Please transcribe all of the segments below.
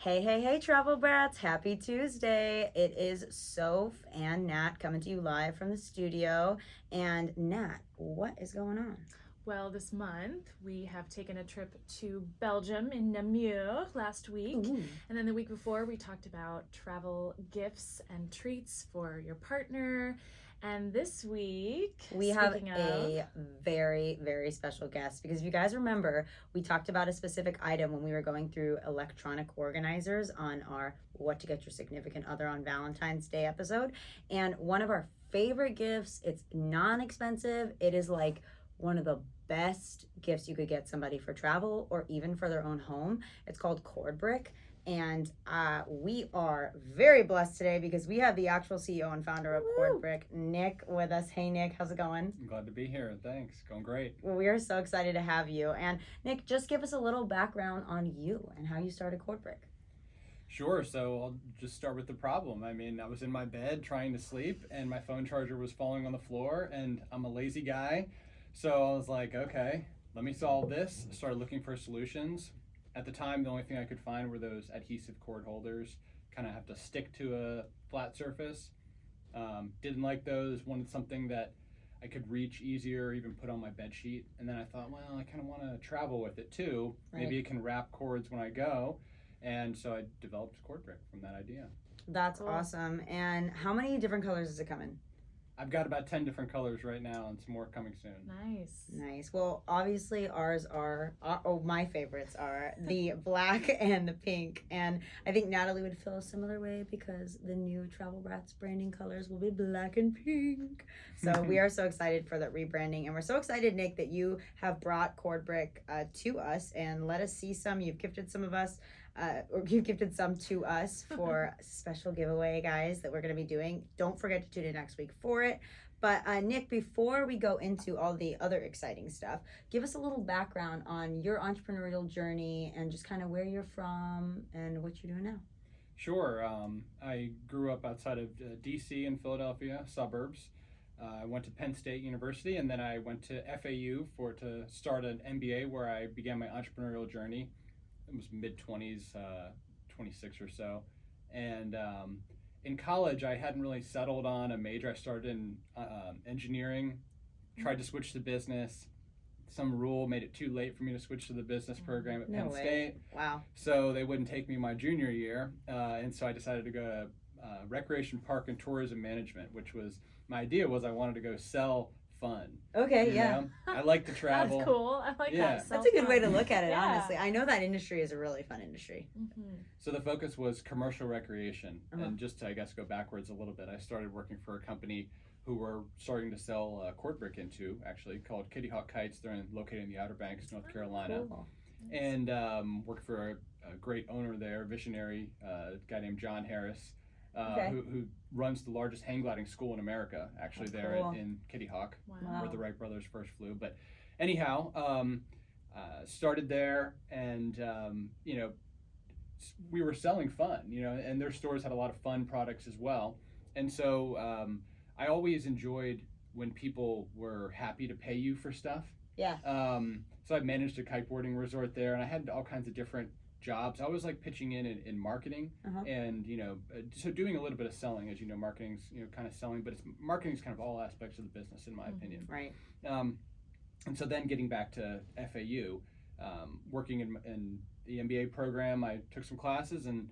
Hey, travel brats. Happy Tuesday. It is Soph and Nat coming to you live from the studio. And Nat, what is going on? Well, this month we have taken a trip to Belgium in Namur last week. Ooh. And then the week before we talked about travel gifts and treats for your partner. And this week We have a very, very special guest because if you guys remember, we talked about a specific item when we were going through electronic organizers on our What to Get Your Significant Other on Valentine's Day episode. And one of our favorite gifts, it's non-expensive. It is like one of the best gifts you could get somebody for travel or even for their own home. It's called CordBrick. And we are very blessed today because we have the actual CEO and founder of CordBrick, Nick, with us. Hey, Nick, how's it going? I'm glad to be here. Thanks. Going great. Well, we are so excited to have you. And Nick, just give us a little background on you and how you started CordBrick. Sure. So I'll just start with the problem. I mean, I was in my bed trying to sleep and my phone charger was falling on the floor, and I'm a lazy guy. So I was like, okay, let me solve this. Started looking for solutions. At the time, the only thing I could find were those adhesive cord holders. Kind of have to stick to a flat surface. Didn't like those. Wanted something that I could reach easier, or even put on my bed sheet. And then I thought, well, I kind of want to travel with it too. Right. Maybe it can wrap cords when I go. And so I developed CordBrick from that idea. That's Cool. awesome. And how many different colors does it come in? I've got about 10 different colors right now and some more coming soon. Nice. Nice. Well, obviously ours are, my favorites are the black and the pink. And I think Natalie would feel a similar way because the new Travel Brats branding colors will be black and pink. So we are so excited for that rebranding. And we're so excited, Nick, that you have brought CordBrick to us and let us see some. You've gifted some of us. Or you've gifted some to us for a special giveaway, guys, that we're going to be doing. Don't forget to tune in next week for it. But Nick, before we go into all the other exciting stuff, give us a little background on your entrepreneurial journey and just kind of where you're from and what you're doing now. Sure. I grew up outside of DC in Philadelphia, suburbs. I went to Penn State University, and then I went to FAU to start an MBA where I began my entrepreneurial journey. It was mid-20s, 26 or so. And in college, I hadn't really settled on a major. I started in engineering, tried to switch to business. Some rule made it too late for me to switch to the business program at Penn State. Wow. So they wouldn't take me my junior year. And so I decided to go to recreation, park, and tourism management, which was, my idea was I wanted to go sell fun. Okay, You yeah. know? I like to travel. That's cool. I like Yeah. that. That's a good way to look at it, Yeah. honestly. I know that industry is a really fun industry. Mm-hmm. So the focus was commercial recreation. Uh-huh. And just to, I guess, go backwards a little bit, I started working for a company who we're starting to sell CordBrick into, actually, called Kitty Hawk Kites. They're located in the Outer Banks, North Carolina. Cool. And worked for a great owner there, visionary, a guy named John Harris, Okay. who runs the largest hang gliding school in America, actually. That's there cool. in Kitty Hawk, Wow. where the Wright brothers first flew. But anyhow, started there, and we were selling fun, and their stores had a lot of fun products as well. And so I always enjoyed when people were happy to pay you for stuff. Yeah. So I managed a kiteboarding resort there, and I had all kinds of different jobs. I was like pitching in marketing, Uh-huh. and so doing a little bit of selling. As you know, marketing's kind of selling, but marketing's kind of all aspects of the business, in my opinion. Right. And so then getting back to FAU, working in the MBA program, I took some classes and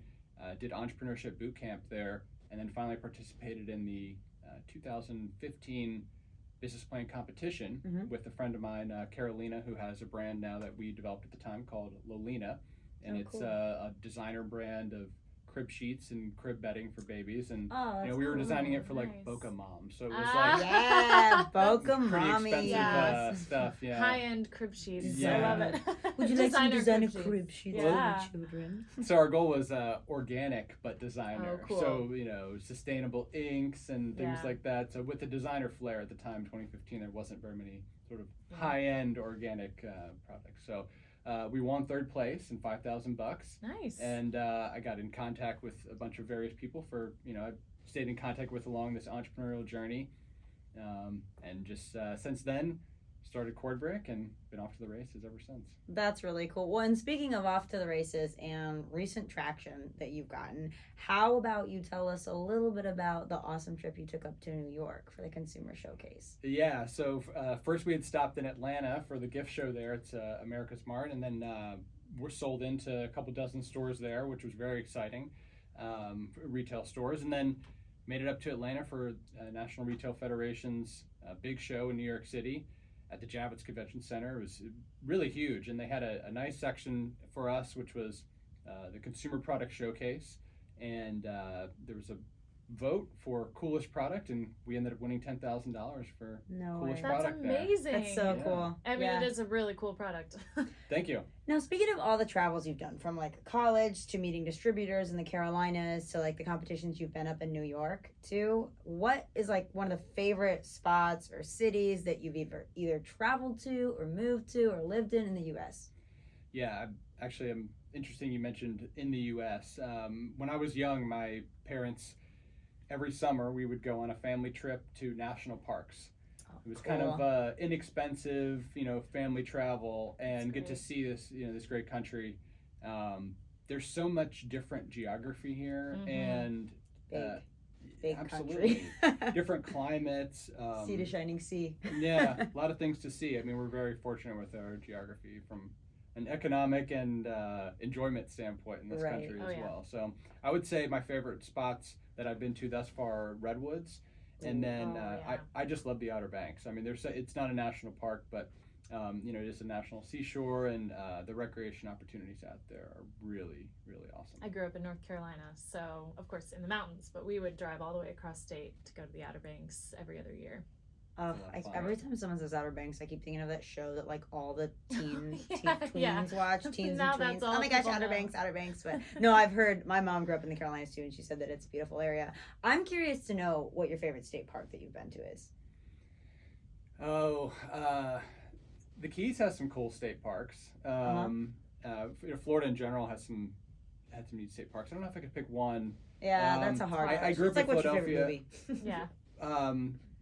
did entrepreneurship boot camp there, and then finally participated in the 2015 business plan competition Mhm. with a friend of mine, Carolina, who has a brand now that we developed at the time called Lolina, and Oh, it's cool. a designer brand of crib sheets and crib bedding for babies, and Oh, that's we were cool. designing it for like Nice. Boca moms, so it was Ah. like Yeah, Boca pretty Mommy. expensive Yes. stuff. Yeah. High-end crib sheets. Yeah. I love it. Would you like some designer sheets. crib sheets Yeah. for the children? So our goal was organic but designer. Oh, cool. So sustainable inks and things Yeah. like that. So with the designer flair at the time, 2015, there wasn't very many sort of Yeah. high-end organic products. So we won third place and $5,000. Nice. And I got in contact with a bunch of various people I stayed in contact with along this entrepreneurial journey. And just since then, started CordBrick and been off to the races ever since. That's really cool. Well, and speaking of off to the races and recent traction that you've gotten, how about you tell us a little bit about the awesome trip you took up to New York for the Consumer Showcase? Yeah, so first we had stopped in Atlanta for the gift show there. It's America's Mart, and then we're sold into a couple dozen stores there, which was very exciting, retail stores, and then made it up to Atlanta for National Retail Federation's big show in New York City at the Javits Convention Center. It was really huge, and they had a nice section for us, which was the Consumer Product Showcase, and there was a vote for coolest product, and we ended up winning $10,000 for coolest product. That's amazing. That's so cool. I mean, it is a really cool product. Thank you. Now, speaking of all the travels you've done, from like college to meeting distributors in the Carolinas to like the competitions you've been up in New York to, what is like one of the favorite spots or cities that you've either traveled to or moved to or lived in the U.S.? Yeah, actually, I'm interesting you mentioned in the U.S. When I was young, my parents, every summer we would go on a family trip to national parks. It was kind of inexpensive, family travel, and get to see this, this great country. There's so much different geography here, and big absolutely country. different climates. Sea to shining sea. Yeah, a lot of things to see. I mean, we're very fortunate with our geography from an economic and enjoyment standpoint in this country as well. So I would say my favorite spots that I've been to thus far are Redwoods, and then I just love the Outer Banks. I mean, it's not a national park, but it is a national seashore, and the recreation opportunities out there are really, really awesome. I grew up in North Carolina, so of course in the mountains, but we would drive all the way across state to go to the Outer Banks every other year. Every time someone says Outer Banks, I keep thinking of that show that like all the tweens watch, teens now and tweens. That's all oh my gosh, people Outer know. Banks, Outer Banks. But no, I've heard, my mom grew up in the Carolinas too, and she said that it's a beautiful area. I'm curious to know what your favorite state park that you've been to is. The Keys has some cool state parks. Florida in general had some neat state parks. I don't know if I could pick one. Yeah, that's a hard question. I grew up in Philadelphia. What's your favorite Yeah.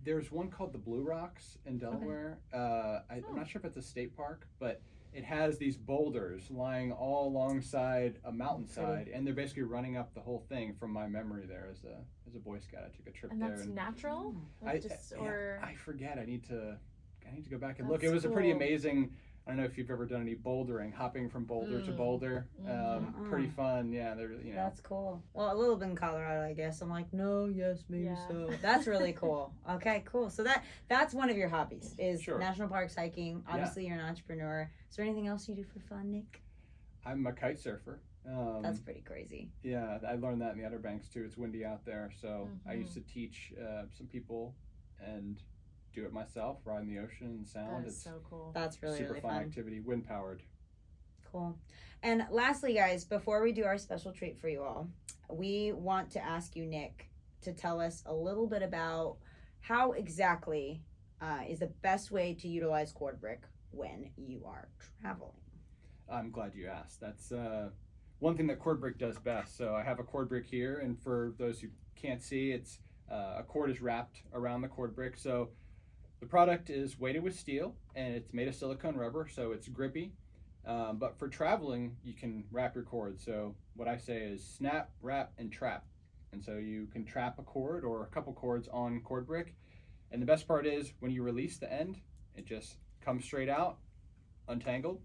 There's one called the Blue Rocks in Delaware. I'm not sure if it's a state park, but it has these boulders lying all alongside a mountainside, and they're basically running up the whole thing. From my memory, there as a Boy Scout, I took a trip And there. that's natural? I forget. I need to go back and look. That's It was a pretty cool. amazing. I don't know if you've ever done any bouldering, hopping from boulder to boulder. Pretty fun. Yeah, That's cool. Well, a little bit in Colorado, I guess. I'm like, no, yes, maybe so. That's really cool. Okay, cool. So that's one of your hobbies is national parks, hiking. Obviously, you're an entrepreneur. Is there anything else you do for fun, Nick? I'm a kite surfer. That's pretty crazy. Yeah, I learned that in the Outer Banks too. It's windy out there, so I used to teach some people and do it myself, ride in the ocean and sound. That is so cool. That's really, super really fun fun activity, wind powered. Cool. And lastly, guys, before we do our special treat for you all, we want to ask you, Nick, to tell us a little bit about how exactly is the best way to utilize CordBrick when you are traveling. I'm glad you asked. That's one thing that CordBrick does best. So I have a CordBrick here, and for those who can't see, it's a cord is wrapped around the CordBrick. So the product is weighted with steel, and it's made of silicone rubber, so it's grippy. But for traveling, you can wrap your cord. So what I say is snap, wrap, and trap. And so you can trap a cord or a couple cords on CordBrick. And the best part is when you release the end, it just comes straight out, untangled,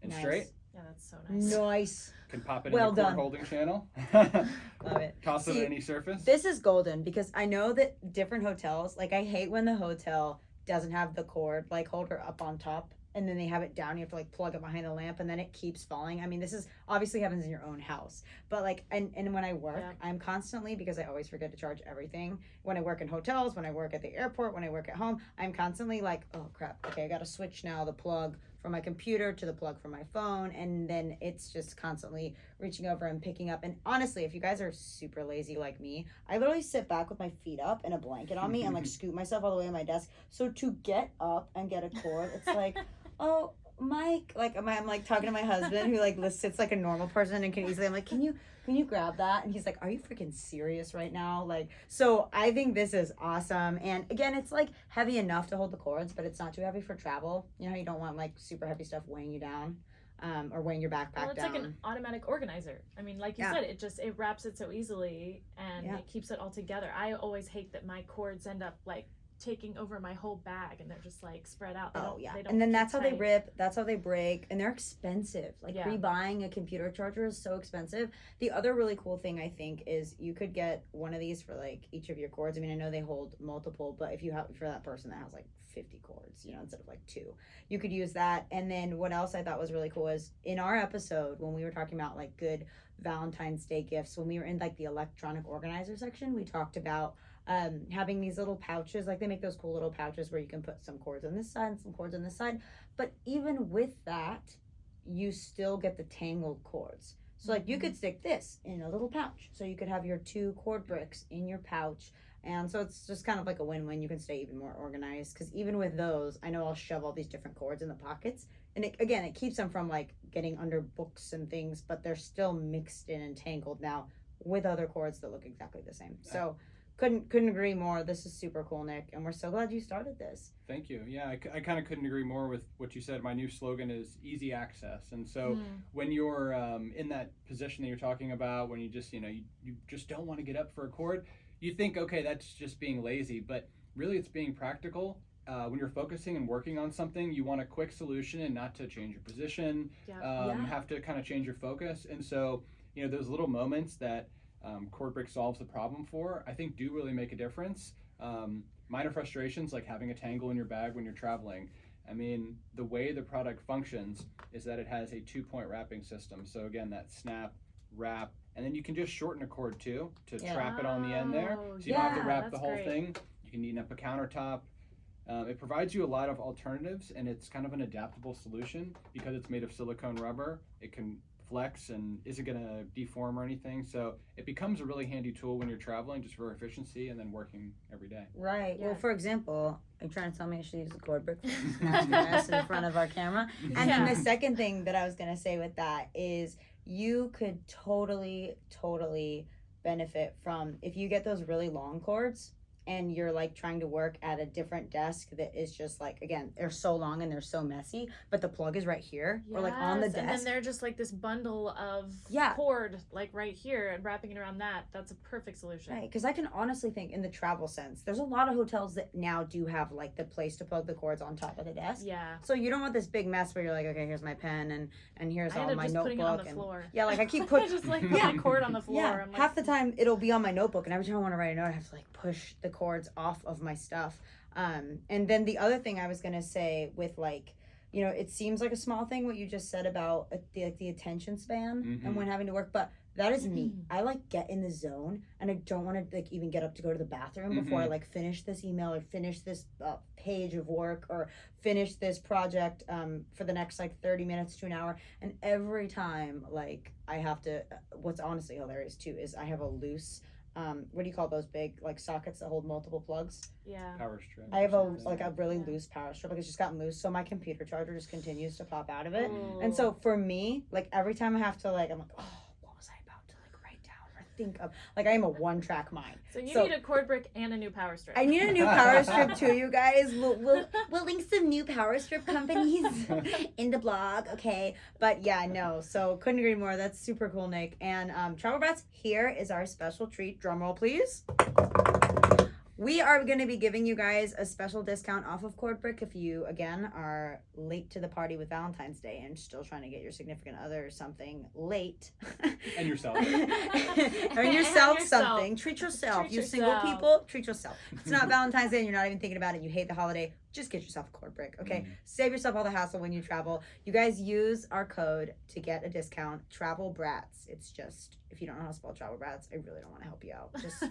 and straight. Yeah, that's so nice. Nice. Can pop it Well in the cord done. holding channel. Love it. Toss it See, on any surface. This is golden because I know that different hotels, like I hate when the hotel doesn't have the cord like holder up on top and then they have it down. You have to like plug it behind the lamp and then it keeps falling. I mean, this is obviously happens in your own house, but like, and when I work, I'm constantly, because I always forget to charge everything. When I work in hotels, when I work at the airport, when I work at home, I'm constantly like, oh crap. Okay. I got to switch now the plug from my computer to the plug for my phone. And then it's just constantly reaching over and picking up. And honestly, if you guys are super lazy like me, I literally sit back with my feet up and a blanket on me and like scoot myself all the way on my desk. So to get up and get a cord, it's like, oh, Mike, like I'm like talking to my husband who like sits like a normal person and can easily, I'm like, can you grab that? And he's like, are you freaking serious right now? Like, so I think this is awesome. And again, it's like heavy enough to hold the cords, but it's not too heavy for travel. You know, you don't want like super heavy stuff weighing you down. Or weighing your backpack down. Well, it's like an automatic organizer. I mean, like you said, it wraps it so easily and it keeps it all together. I always hate that my cords end up like taking over my whole bag and they're just like spread out. They don't and then that's how tight. they rip, that's how they break, and they're expensive. Like rebuying a computer charger is so expensive. The other really cool thing I think is you could get one of these for like each of your cords. I mean, I know they hold multiple, but if you have for that person that has like 50 cords, you know, instead of like 2, you could use that. And then what else I thought was really cool is in our episode when we were talking about like good Valentine's Day gifts, when we were in like the electronic organizer section, we talked about having these little pouches. Like they make those cool little pouches where you can put some cords on this side and some cords on this side, but even with that you still get the tangled cords. So like you could stick this in a little pouch, so you could have your 2 CordBricks in your pouch. And so it's just kind of like a win-win. You can stay even more organized, because even with those, I know I'll shove all these different cords in the pockets, and it keeps them from like getting under books and things, but they're still mixed in and tangled now with other cords that look exactly the same. So couldn't agree more. This is super cool, Nick, and we're so glad you started this. Thank you. Yeah, I kind of couldn't agree more with what you said. My new slogan is easy access. And so when you're in that position that you're talking about, when you just, you just don't want to get up for a cord, you think, okay, that's just being lazy, but really it's being practical. When you're focusing and working on something, you want a quick solution and not to change your position, have to kind of change your focus. And so, those little moments that CordBrick solves the problem for, I think do really make a difference. Minor frustrations like having a tangle in your bag when you're traveling. I mean, the way the product functions is that it has a 2-point wrapping system. So again, that snap, wrap, and then you can just shorten a cord too to trap it on the end there. So you don't have to wrap the whole thing. You can neaten up a countertop. It provides you a lot of alternatives, and it's kind of an adaptable solution because it's made of silicone rubber. It can flex and isn't going to deform or anything. So it becomes a really handy tool when you're traveling, just for efficiency and then working every day. Right. Yeah. Well, for example, are you trying to tell me I should use a CordBrick in front of our camera? And then the second thing that I was going to say with that is you could totally benefit from, if you get those really long cords and you're like trying to work at a different desk that is just like, again, they're so long and they're so messy, but the plug is right here or like on the desk. And then they're just like this bundle of cord like right here, and wrapping it around that's a perfect solution. Right, because I can honestly think in the travel sense, there's a lot of hotels that now do have like the place to plug the cords on top of the desk. Yeah. So you don't want this big mess where you're like, okay, here's my pen and here's all my notebook. Putting it on the floor. Yeah, like I keep putting just like put my cord on the floor. Yeah, I'm half the time it'll be on my notebook, and every time I want to write a note, I have to like push the cords off of my stuff. And then the other thing I was gonna say with like, it seems like a small thing what you just said about the attention span and when having to work, but that is me. I like get in the zone and I don't want to like even get up to go to the bathroom before I like finish this email or finish this page of work or finish this project for the next like 30 minutes to an hour. And every time like I have to, what's honestly hilarious too is I have a loose what do you call those big like sockets that hold multiple plugs? Yeah. Power strip. I have a really loose power strip. Like it's just gotten loose, so my computer charger just continues to pop out of it. Ooh. And so for me, like every time I have to like, I'm like, oh, what was I about to like write down or think of? Like I am a one-track mind. So you need a CordBrick and a new power strip. I need a new power strip too, you guys. We'll link some new power strip companies in the blog, okay? But yeah, no. So couldn't agree more. That's super cool, Nick. And Travel Brats, here is our special treat. Drum roll, please. We are going to be giving you guys a special discount off of CordBrick if you, again, are late to the party with Valentine's Day and still trying to get your significant other or something late. And yourself. Earn yourself something. Treat yourself. You single people, treat yourself. If it's not Valentine's Day and you're not even thinking about it, you hate the holiday, just get yourself a CordBrick, okay? Save yourself all the hassle when you travel. You guys use our code to get a discount, Travel Brats. It's just, if you don't know how to spell Travel Brats, I really don't want to help you out. Just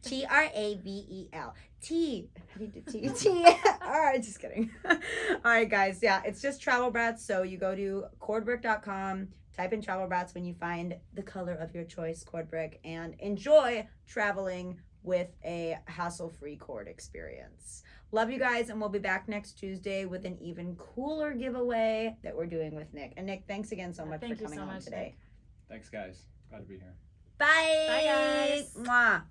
TRAVEL. T. How do you do T? T. All right, just kidding. All right, guys. Yeah, it's just Travel Brats. So you go to cordbrick.com, type in Travel Brats when you find the color of your choice, CordBrick, and enjoy traveling with a hassle-free cord experience. Love you guys, and we'll be back next Tuesday with an even cooler giveaway that we're doing with Nick. And Nick, thanks again so much for coming on today. Thanks, guys. Glad to be here. Bye. Bye, guys. Mwah.